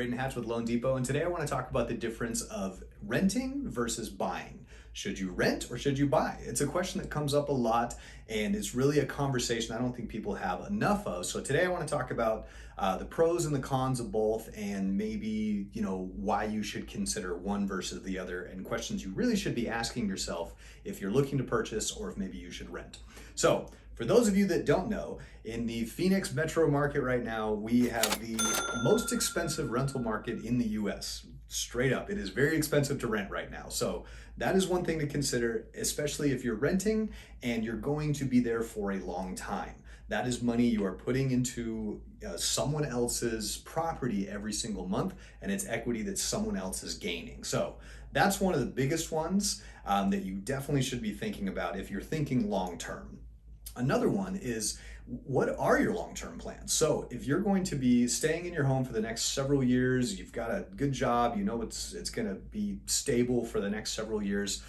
Braden Hatch with Loan Depot, and today I want to talk about the difference of renting versus buying. Should you rent or should you buy? It's a question that comes up a lot, and it's really a conversation I don't think people have enough of. So today I want to talk about the pros and the cons of both, and maybe why you should consider one versus the other, and questions you really should be asking yourself if you're looking to purchase or if maybe you should rent. So for those of you that don't know, in the Phoenix metro market right now, we have the most expensive rental market in the US. Straight up, it is very expensive to rent right now. So that is one thing to consider, especially if you're renting and you're going to be there for a long time. That is money you are putting into someone else's property every single month, and it's equity that someone else is gaining. So that's one of the biggest ones that you definitely should be thinking about if you're thinking long term. Another one is, what are your long-term plans? So if you're going to be staying in your home for the next several years, you've got a good job, it's going to be stable for the next several years,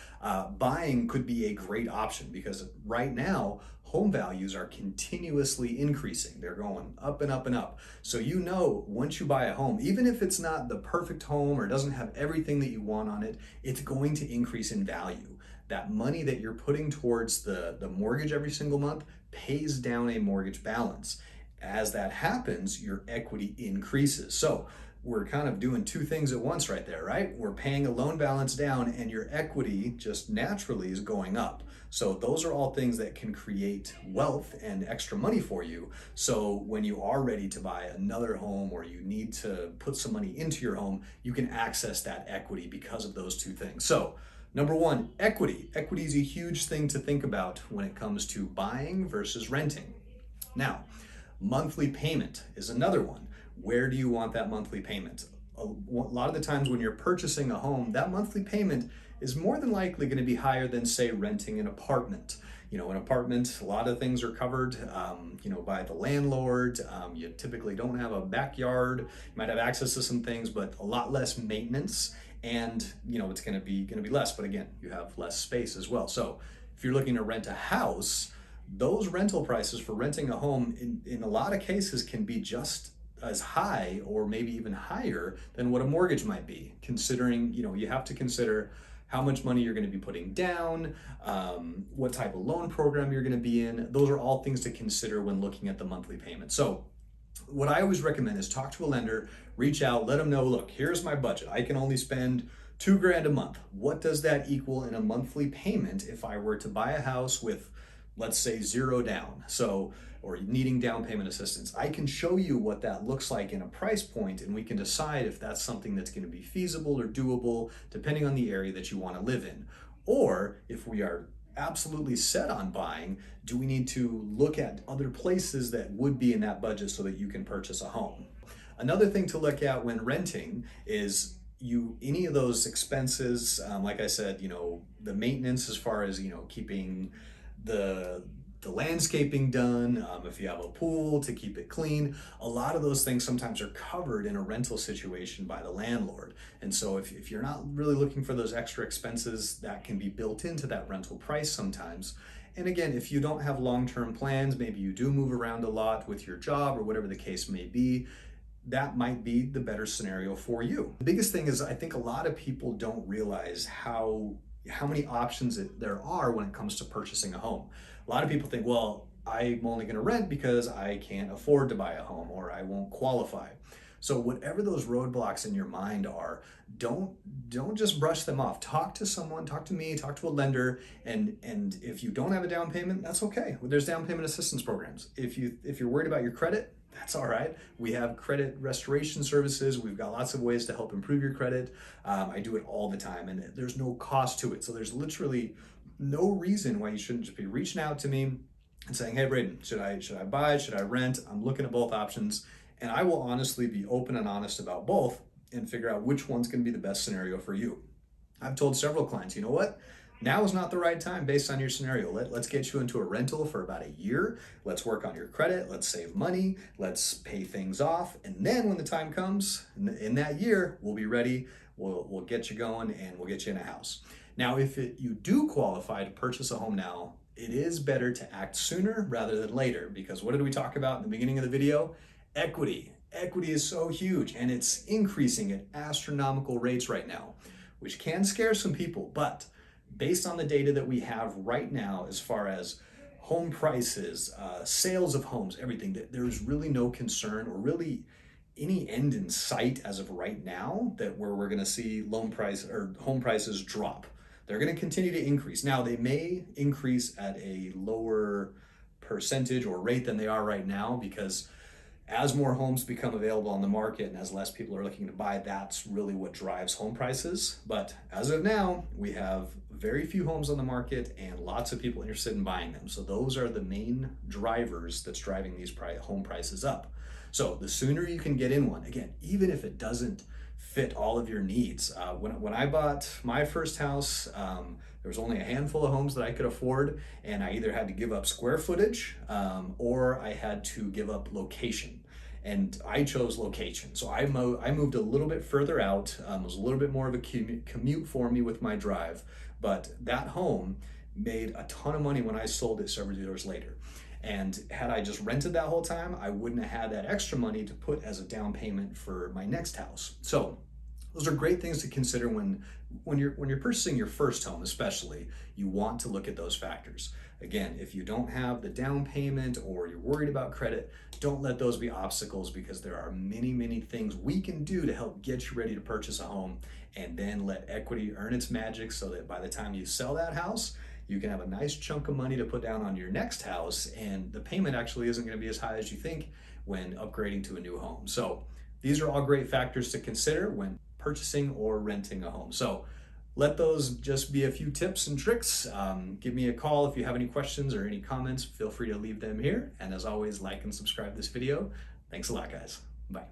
buying could be a great option, because right now home values are continuously increasing. They're going up and up and up. So once you buy a home, even if it's not the perfect home or doesn't have everything that you want on it, it's going to increase in value. That money that you're putting towards the mortgage every single month pays down a mortgage balance. As that happens, your equity increases. So we're kind of doing two things at once right there, right? We're paying a loan balance down and your equity just naturally is going up. So those are all things that can create wealth and extra money for you. So when you are ready to buy another home, or you need to put some money into your home, you can access that equity because of those two things. So number one, equity. Equity is a huge thing to think about when it comes to buying versus renting. Now, monthly payment is another one. Where do you want that monthly payment? A lot of the times when you're purchasing a home, that monthly payment is more than likely going to be higher than, say, renting an apartment. An apartment, a lot of things are covered, by the landlord. You typically don't have a backyard. You might have access to some things, but a lot less maintenance. And it's going to be less, but again, you have less space as well. So if you're looking to rent a house, those rental prices for renting a home in a lot of cases can be just as high or maybe even higher than what a mortgage might be, considering you have to consider how much money you're going to be putting down, what type of loan program you're going to be in. Those are all things to consider when looking at the monthly payment. So what I always recommend is talk to a lender, reach out, let them know, look, here's my budget. I can only spend $2,000 a month. What does that equal in a monthly payment if I were to buy a house with, let's say, zero down? Or needing down payment assistance. I can show you what that looks like in a price point, and we can decide if that's something that's going to be feasible or doable, depending on the area that you want to live in. Or if we are absolutely set on buying, do we need to look at other places that would be in that budget so that you can purchase a home? Another thing to look at when renting is any of those expenses, like I said, the maintenance as far as keeping the landscaping done, if you have a pool to keep it clean. A lot of those things sometimes are covered in a rental situation by the landlord. And so if you're not really looking for those extra expenses, that can be built into that rental price sometimes. And again, if you don't have long-term plans, maybe you do move around a lot with your job or whatever the case may be, that might be the better scenario for you. The biggest thing is, I think a lot of people don't realize how many options there are when it comes to purchasing a home. A lot of people think, well, I'm only going to rent because I can't afford to buy a home, or I won't qualify. So whatever those roadblocks in your mind are, don't just brush them off. Talk to someone, talk to me, talk to a lender, and if you don't have a down payment, that's okay. There's down payment assistance programs. If you're worried about your credit, that's all right. We have credit restoration services. We've got lots of ways to help improve your credit. I do it all the time, and there's no cost to it. So there's literally no reason why you shouldn't just be reaching out to me and saying, hey, Braden, should I buy, should I rent? I'm looking at both options, and I will honestly be open and honest about both and figure out which one's going to be the best scenario for you. I've told several clients, you know what? Now is not the right time based on your scenario. Let's get you into a rental for about a year. Let's work on your credit. Let's save money. Let's pay things off. And then when the time comes in that year, we'll be ready. We'll get you going and we'll get you in a house. Now, if you do qualify to purchase a home now, it is better to act sooner rather than later, because what did we talk about in the beginning of the video? Equity. equity is so huge and it's increasing at astronomical rates right now, which can scare some people. But based on the data that we have right now, as far as home prices, sales of homes, everything, that there's really no concern or really any end in sight as of right now that where we're going to see loan price or home prices drop. They're going to continue to increase. Now, they may increase at a lower percentage or rate than they are right now, because as more homes become available on the market and as less people are looking to buy, that's really what drives home prices. But as of now, we have very few homes on the market and lots of people interested in buying them. So those are the main drivers that's driving these home prices up. So the sooner you can get in one, again, even if it doesn't fit all of your needs. When I bought my first house, there was only a handful of homes that I could afford, and I either had to give up square footage or I had to give up location. And I chose location. So I moved a little bit further out. It was a little bit more of a commute for me with my drive, but that home made a ton of money when I sold it several years later. And had I just rented that whole time, I wouldn't have had that extra money to put as a down payment for my next house. So those are great things to consider when you're purchasing your first home. Especially, you want to look at those factors. Again, if you don't have the down payment or you're worried about credit, don't let those be obstacles, because there are many things we can do to help get you ready to purchase a home, and then let equity earn its magic so that by the time you sell that house, you can have a nice chunk of money to put down on your next house, and the payment actually isn't going to be as high as you think when upgrading to a new home. So these are all great factors to consider when purchasing or renting a home. So let those just be a few tips and tricks. Give me a call if you have any questions or any comments. Feel free to leave them here. And as always, like and subscribe this video. Thanks a lot, guys. Bye.